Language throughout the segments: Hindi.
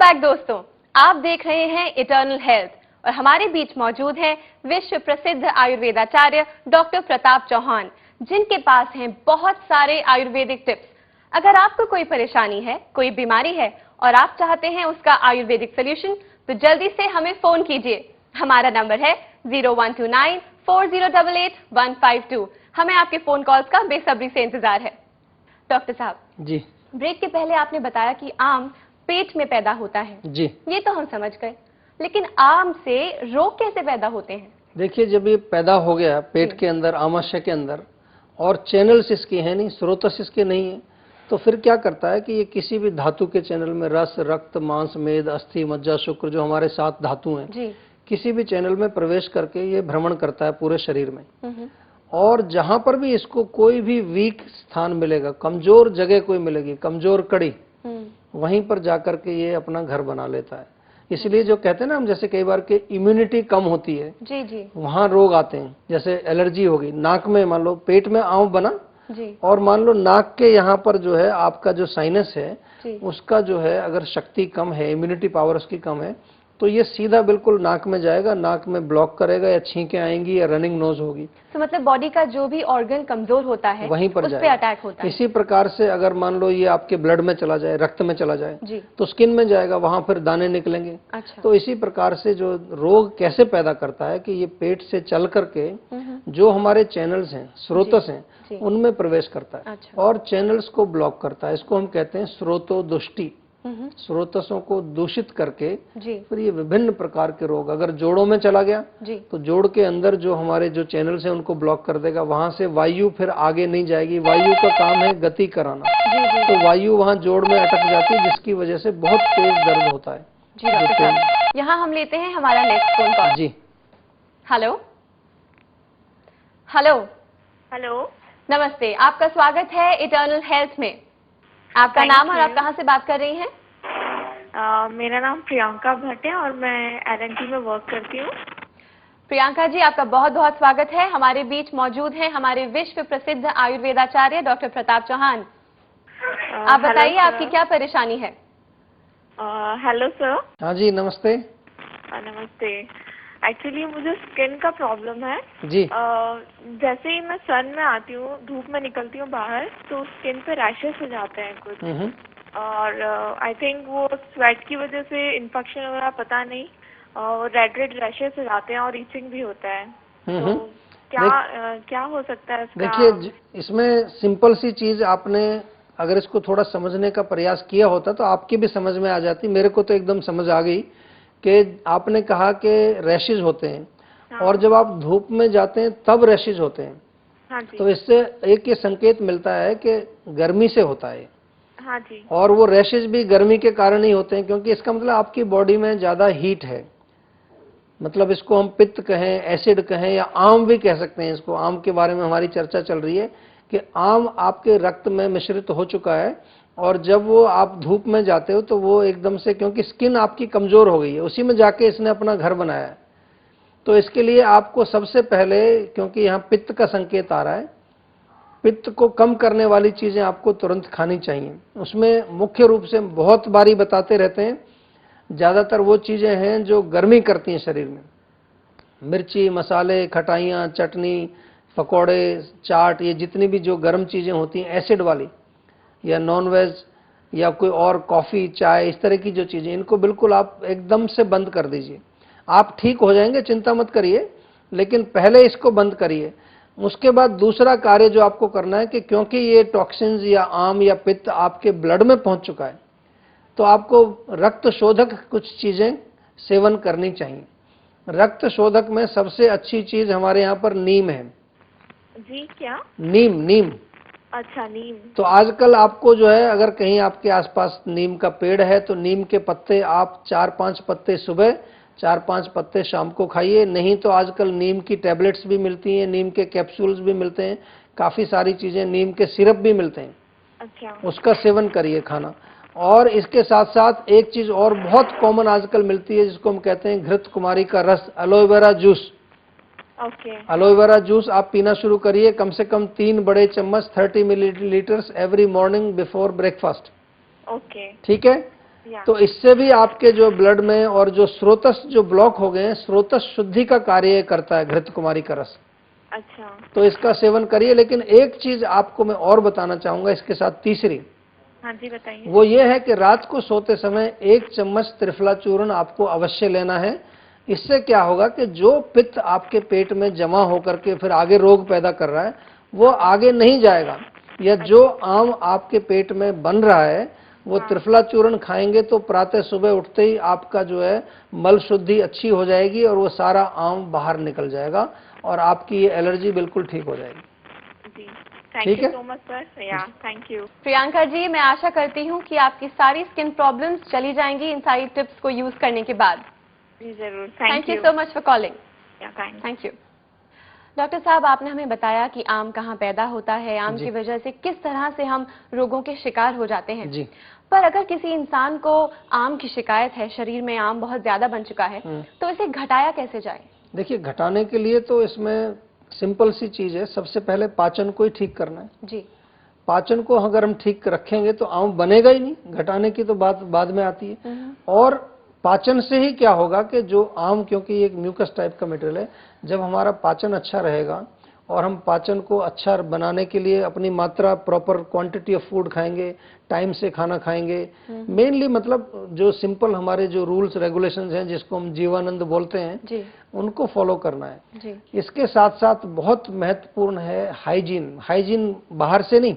बैक दोस्तों, आप देख रहे हैं इटर्नल हेल्थ और हमारे बीच मौजूद हैं विश्व प्रसिद्ध आयुर्वेदाचार्य डॉक्टर प्रताप चौहान, जिनके पास हैं बहुत सारे आयुर्वेदिक टिप्स। अगर आपको कोई परेशानी है, कोई बीमारी है और आप चाहते हैं उसका आयुर्वेदिक सोल्यूशन, तो जल्दी से हमें फोन कीजिए। हमारा नंबर है 01294088-152। हमें आपके फोन कॉल्स का बेसब्री से इंतजार है। डॉक्टर साहब जी, ब्रेक के पहले आपने बताया कि आम पेट में पैदा होता है जी, ये तो हम समझ गए, लेकिन आम से रोग कैसे पैदा होते हैं? देखिए, जब ये पैदा हो गया पेट के अंदर, आमाशय के अंदर, और चैनल्स इसके हैं नहीं, स्रोतस इसके नहीं है, तो फिर क्या करता है कि ये किसी भी धातु के चैनल में, रस, रक्त, मांस, मेद, अस्थि, मज्जा, शुक्र, जो हमारे 7 धातु हैं जी। किसी भी चैनल में प्रवेश करके ये भ्रमण करता है पूरे शरीर में। और जहां पर भी इसको कोई भी वीक स्थान मिलेगा, कमजोर जगह कोई मिलेगी, कमजोर कड़ी, वहीं पर जाकर के ये अपना घर बना लेता है। इसलिए जो कहते हैं ना हम, जैसे कई बार के इम्यूनिटी कम होती है, जी जी, वहां रोग आते हैं। जैसे एलर्जी होगी, नाक में मान लो पेट में आंव बना जी, और मान लो नाक के यहाँ पर जो है आपका जो साइनस है जी। उसका जो है अगर शक्ति कम है, इम्यूनिटी पावर उसकी कम है, तो ये सीधा बिल्कुल नाक में जाएगा, नाक में ब्लॉक करेगा, या छींकें आएंगी, या रनिंग नोज होगी। तो मतलब बॉडी का जो भी ऑर्गन कमजोर होता है वहीं पर उस पे जाएगा। अटैक होता है। इसी प्रकार से अगर मान लो ये आपके ब्लड में चला जाए, रक्त में चला जाए, जी। तो स्किन में जाएगा, वहां फिर दाने निकलेंगे। अच्छा। तो इसी प्रकार से जो रोग कैसे पैदा करता है कि ये पेट से चल करके जो हमारे चैनल्स हैं, स्रोतस हैं, उनमें प्रवेश करता है। अच्छा। और चैनल्स को ब्लॉक करता है। इसको हम कहते हैं स्रोतोदुष्टि। स्रोतसों को दूषित करके जी। फिर ये विभिन्न प्रकार के रोग, अगर जोड़ों में चला गया जी। तो जोड़ के अंदर जो हमारे जो चैनल्स हैं उनको ब्लॉक कर देगा, वहां से वायु फिर आगे नहीं जाएगी। वायु का काम है गति कराना, तो वायु वहां जोड़ में अटक जाती है, जिसकी वजह से बहुत तेज दर्द होता है। जी डॉक्टर साहब, यहाँ हम लेते हैं हमारा नेक्स्ट फोन कॉल। जी, हेलो हेलो हेलो, नमस्ते, आपका स्वागत है इटर्नल हेल्थ में। आपका नाम और आप कहाँ से बात कर रही हैं? मेरा नाम प्रियंका भट्ट है और मैं एल&टी में वर्क करती हूँ। प्रियंका जी, आपका बहुत बहुत स्वागत है। हमारे बीच मौजूद हैं हमारे विश्व प्रसिद्ध आयुर्वेदाचार्य डॉक्टर प्रताप चौहान। आप बताइए आपकी क्या परेशानी है? Hello sir. हाँ जी, नमस्ते। नमस्ते। एक्चुअली मुझे स्किन का प्रॉब्लम है जी। जैसे ही मैं सन में आती हूँ, धूप में निकलती हूँ बाहर, तो स्किन पे रैशेस हो जाते हैं कुछ। और आई थिंक वो स्वेट की वजह से इन्फेक्शन वगैरह, पता नहीं, रेड रेड रैशेस हो जाते हैं और रीचिंग भी होता है। तो क्या हो सकता है इसका? देखिए, इसमें सिंपल सी चीज, आपने अगर इसको थोड़ा समझने का प्रयास किया होता तो आपकी भी समझ में आ जाती। मेरे को तो एकदम समझ आ गई कि आपने कहा कि रैशेज होते हैं। हाँ। और जब आप धूप में जाते हैं तब रैशेज होते हैं। हाँ जी। तो इससे एक ये संकेत मिलता है कि गर्मी से होता है। हाँ जी। और वो रैशेज भी गर्मी के कारण ही होते हैं, क्योंकि इसका मतलब आपकी बॉडी में ज्यादा हीट है। मतलब इसको हम पित्त कहें, एसिड कहें, या आम भी कह सकते हैं इसको। आम के बारे में हमारी चर्चा चल रही है कि आम आपके रक्त में मिश्रित हो चुका है, और जब वो आप धूप में जाते हो तो वो एकदम से, क्योंकि स्किन आपकी कमजोर हो गई है, उसी में जाके इसने अपना घर बनाया है। तो इसके लिए आपको सबसे पहले, क्योंकि यहाँ पित्त का संकेत आ रहा है, पित्त को कम करने वाली चीजें आपको तुरंत खानी चाहिए। उसमें मुख्य रूप से बहुत बारी बताते रहते हैं, ज्यादातर वो चीजें हैं जो गर्मी करती हैं शरीर में। मिर्ची, मसाले, खटाइयाँ, चटनी, पकौड़े, चाट, ये जितनी भी जो गर्म चीजें होती हैं एसिड वाली, या नॉन वेज, या कोई और कॉफी, चाय, इस तरह की जो चीजें, इनको बिल्कुल आप एकदम से बंद कर दीजिए। आप ठीक हो जाएंगे, चिंता मत करिए, लेकिन पहले इसको बंद करिए। उसके बाद दूसरा कार्य जो आपको करना है कि क्योंकि ये टॉक्सिन्स या आम या पित्त आपके ब्लड में पहुंच चुका है, तो आपको रक्त शोधक कुछ चीजें सेवन करनी चाहिए। रक्त शोधक में सबसे अच्छी चीज हमारे यहाँ पर नीम है। जी, क्या? नीम, नीम। अच्छा, नीम। तो आजकल आपको जो है, अगर कहीं आपके आसपास नीम का पेड़ है तो नीम के पत्ते आप 4-5 पत्ते सुबह, 4-5 पत्ते शाम को खाइए। नहीं तो आजकल नीम की टैबलेट्स भी मिलती हैं, नीम के कैप्सूल्स भी मिलते हैं, काफी सारी चीजें, नीम के सिरप भी मिलते हैं। अच्छा। उसका सेवन करिए खाना। और इसके साथ साथ एक चीज और बहुत कॉमन आजकल मिलती है, जिसको हम कहते हैं घृत कुमारी का रस, aloe vera juice. Okay. Aloe vera juice आप पीना शुरू करिए, कम से कम 3 बड़े चम्मच, 30 millilitres every morning before breakfast. Okay. ठीक है। या तो इससे भी आपके जो ब्लड में और जो स्रोतस जो ब्लॉक हो गए हैं, स्रोतस शुद्धि का कार्य करता है घृत कुमारी का रस। अच्छा। तो इसका सेवन करिए। लेकिन एक चीज आपको मैं और बताना चाहूंगा इसके साथ, तीसरी, हाँ जी बताइए। वो ये है कि रात को सोते समय 1 चम्मच त्रिफला चूर्ण आपको अवश्य लेना है। इससे क्या होगा कि जो पित्त आपके पेट में जमा होकर के फिर आगे रोग पैदा कर रहा है, वो आगे नहीं जाएगा। या जो आम आपके पेट में बन रहा है, वो त्रिफला चूर्ण खाएंगे तो प्रातः सुबह उठते ही आपका जो है मल शुद्धि अच्छी हो जाएगी और वो सारा आम बाहर निकल जाएगा और आपकी ये एलर्जी बिल्कुल ठीक हो जाएगी। जी, ठीक थैंक है? You so much sir. या थैंक यू। प्रियंका जी, मैं आशा करती हूँ कि आपकी सारी स्किन प्रॉब्लम्स चली जाएंगी इन सारी टिप्स को यूज करने के बाद। जी जरूर। Thank you so much for calling. या थैंक थैंक यू। डॉक्टर साहब, आपने हमें बताया कि आम कहाँ पैदा होता है, आम जी। की वजह से किस तरह से हम रोगों के शिकार हो जाते हैं। जी। पर अगर किसी इंसान को आम की शिकायत है, शरीर में आम बहुत ज्यादा बन चुका है, तो इसे घटाया कैसे जाए? देखिए, घटाने के लिए तो इसमें सिंपल सी चीज है। सबसे पहले पाचन को ही ठीक करना है। जी। पाचन को अगर हम ठीक रखेंगे तो आम बनेगा ही नहीं। घटाने की तो बात बाद में आती है। और पाचन से ही क्या होगा कि जो आम, क्योंकि एक म्यूकस टाइप का मटेरियल है, जब हमारा पाचन अच्छा रहेगा और हम पाचन को अच्छा बनाने के लिए अपनी मात्रा, प्रॉपर क्वांटिटी ऑफ फूड खाएंगे, टाइम से खाना खाएंगे, मेनली मतलब जो सिंपल हमारे जो रूल्स रेगुलेशंस हैं जिसको हम जीवानंद बोलते हैं, जी। उनको फॉलो करना है। जी। इसके साथ साथ बहुत महत्वपूर्ण है हाइजीन। हाइजीन बाहर से नहीं,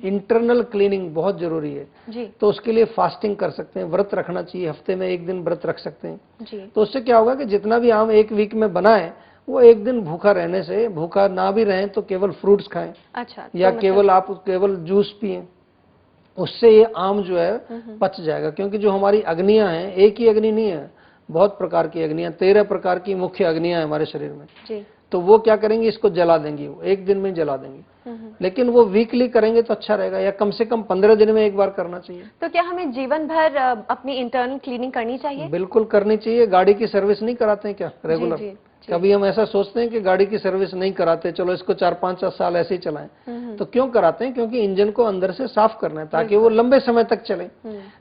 इंटरनल क्लीनिंग बहुत जरूरी है। जी। तो उसके लिए फास्टिंग कर सकते हैं, व्रत रखना चाहिए, हफ्ते में 1 दिन व्रत रख सकते हैं। जी। तो उससे क्या होगा कि जितना भी आम 1 वीक में बना है, वो 1 दिन भूखा रहने से, भूखा ना भी रहें तो केवल फ्रूट्स खाएं अच्छा। या तो केवल आप केवल जूस पिएं, उससे ये आम जो है पच जाएगा। क्योंकि जो हमारी अग्नियां हैं, एक ही अग्नि नहीं है, बहुत प्रकार की अग्नियां, 13 प्रकार की मुख्य अग्नियां हैं हमारे शरीर में। जी। तो वो क्या करेंगी, इसको जला देंगी, वो 1 दिन में जला देंगी। लेकिन वो वीकली करेंगे तो अच्छा रहेगा, या कम से कम 15 दिन में एक बार करना चाहिए। तो क्या हमें जीवन भर अपनी इंटरनल क्लीनिंग करनी चाहिए? बिल्कुल करनी चाहिए। गाड़ी की सर्विस नहीं कराते हैं क्या रेगुलर? जी, जी। कभी हम ऐसा सोचते हैं कि गाड़ी की सर्विस नहीं कराते, चलो इसको 4-5 साल ऐसे ही चलाएं। तो क्यों कराते हैं? क्योंकि इंजन को अंदर से साफ करना है ताकि वो लंबे समय तक चले।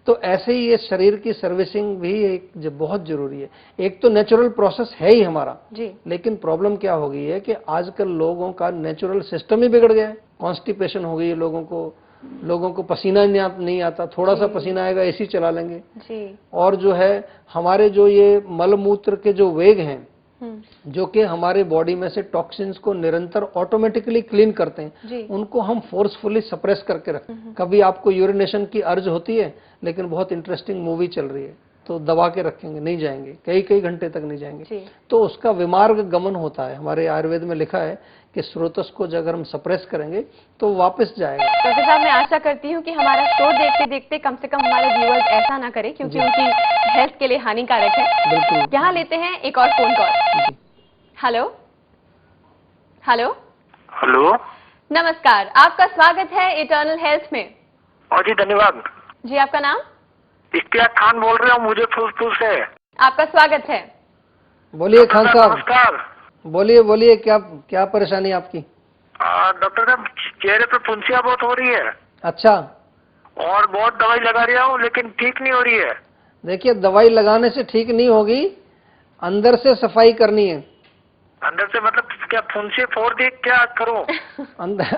तो ऐसे ही ये शरीर की सर्विसिंग भी एक बहुत जरूरी है। एक तो नेचुरल प्रोसेस है ही हमारा जी। लेकिन प्रॉब्लम क्या हो गई है कि आजकल लोगों का नेचुरल सिस्टम ही बिगड़ गया है। कॉन्स्टिपेशन हो गई है लोगों को पसीना नहीं आता, थोड़ा सा पसीना आएगा एसी चला लेंगे। जी। और जो है हमारे जो ये मल मूत्र के जो वेग हैं, जो कि हमारे बॉडी में से टॉक्सिन्स को निरंतर ऑटोमेटिकली क्लीन करते हैं, उनको हम फोर्सफुली सप्रेस करके रखते हैं। कभी आपको यूरिनेशन की अर्ज होती है, लेकिन बहुत इंटरेस्टिंग मूवी चल रही है तो दबा के रखेंगे, नहीं जाएंगे, कई घंटे तक नहीं जाएंगे। तो उसका विमार्ग गमन होता है। हमारे आयुर्वेद में लिखा है कि स्रोतस को अगर हम सप्रेस करेंगे तो वापस जाएगा। डॉक्टर साहब, मैं आशा करती हूँ कि हमारा शो देखते देखते कम से कम हमारे व्यूअर्स ऐसा ना करें, क्योंकि उनकी हेल्थ के लिए हानिकारक है। बिल्कुल। यहाँ लेते हैं एक और phone call. Hello hello hello, नमस्कार, आपका स्वागत है इटर्नल हेल्थ में। और जी धन्यवाद। जी, आपका नाम? इश्तियाक खान बोल रहे हो, मुझे फूलपुर से। आपका स्वागत है। बोलिए खान साहब, नमस्कार। बोलिए क्या परेशानी आपकी? डॉक्टर साहब, चेहरे पे फुंसियाँ बहुत हो रही है। अच्छा। और बहुत दवाई लगा रहा हूँ लेकिन ठीक नहीं हो रही है। देखिए, दवाई लगाने से ठीक नहीं होगी, अंदर से सफाई करनी है। अंदर से मतलब क्या फुंसी फोड़ दी, क्या करूँ?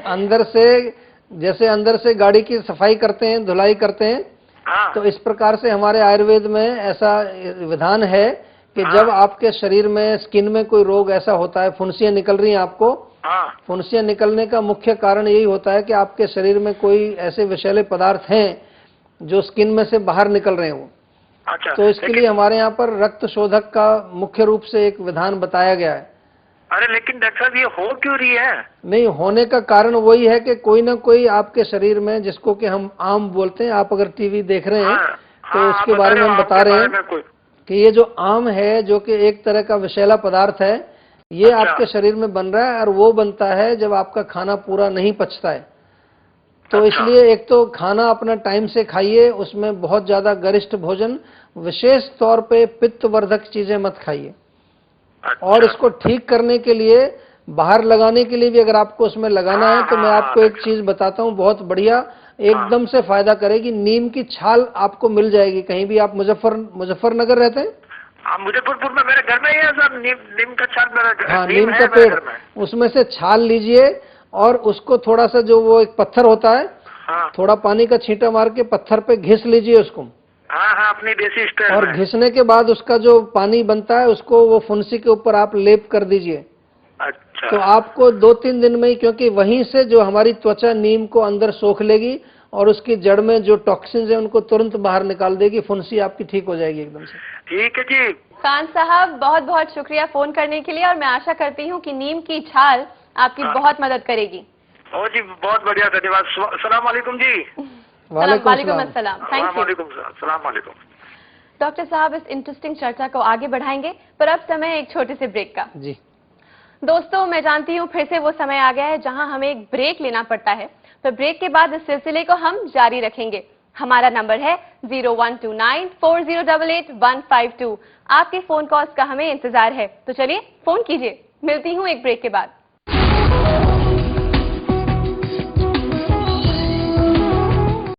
अंदर से, जैसे अंदर से गाड़ी की सफाई करते हैं, धुलाई करते हैं, हाँ। तो इस प्रकार से हमारे आयुर्वेद में ऐसा विधान है कि जब आपके शरीर में, स्किन में कोई रोग ऐसा होता है, फुंसियां निकल रही हैं आपको, फुंसियां निकलने का मुख्य कारण यही होता है कि आपके शरीर में कोई ऐसे विषैले पदार्थ हैं जो स्किन में से बाहर निकल रहे हो। अच्छा। तो इसके लिए हमारे यहाँ पर रक्त शोधक का मुख्य रूप से एक विधान बताया गया है। अरे लेकिन डॉक्टर साहब, ये हो क्यों रही है? नहीं होने का कारण वही है कि कोई ना कोई आपके शरीर में, जिसको कि हम आम बोलते हैं, आप अगर टीवी देख रहे हैं तो उसके बारे में हम बता रहे हैं कि ये जो आम है, जो कि एक तरह का विषैला पदार्थ है, ये आपके शरीर में बन रहा है। और वो बनता है जब आपका खाना पूरा नहीं पचता है। तो इसलिए एक तो खाना अपना टाइम से खाइए, उसमें बहुत ज्यादा गरिष्ठ भोजन, विशेष तौर पे पित्तवर्धक चीजें मत खाइए। और इसको ठीक करने के लिए, बाहर लगाने के लिए भी अगर आपको उसमें लगाना है, तो मैं आपको एक चीज बताता हूँ बहुत बढ़िया, एकदम से फायदा करेगी। नीम की छाल आपको मिल जाएगी, कहीं भी आप मुजफ्फरनगर रहते हैं? हाँ, मुजफ्फरपुर में मेरे घर में ही है सर, नीम का छाल मेरा हाँ, नीम नीम है का मेरे पेड़, घर में। उसमें से छाल लीजिए और उसको थोड़ा सा, जो वो एक पत्थर होता है, हाँ थोड़ा पानी का छींटा मार के पत्थर पे घिस लीजिए उसको, हाँ हाँ, अपनी देसी स्टाइल और में। घिसने के बाद उसका जो पानी बनता है उसको वो फुंसी के ऊपर आप लेप कर दीजिए। अच्छा। तो आपको 2-3 दिन में ही, क्योंकि वहीं से जो हमारी त्वचा नीम को अंदर सोख लेगी और उसकी जड़ में जो टॉक्सिन्स है उनको तुरंत बाहर निकाल देगी, फुंसी आपकी ठीक हो जाएगी एकदम से। ठीक है जी। खान साहब, बहुत बहुत शुक्रिया फोन करने के लिए, और मैं आशा करती हूँ कि नीम की छाल आपकी बहुत मदद करेगी। ओ जी, बहुत बढ़िया, धन्यवाद। सलाम वालेकुम जी। वालेकुम अस्सलाम। Thank you. सलाम वालेकुम। डॉक्टर साहब, इस इंटरेस्टिंग चर्चा को आगे बढ़ाएंगे, पर अब समय है एक छोटे से ब्रेक का। जी दोस्तों, मैं जानती हूँ फिर से वो समय आ गया है जहां हमें एक ब्रेक लेना पड़ता है, पर ब्रेक के बाद इस सिलसिले को हम जारी रखेंगे। हमारा नंबर है 012940885152। आपके फोन कॉल्स का हमें इंतजार है, तो चलिए फोन कीजिए। मिलती हूँ एक ब्रेक के बाद।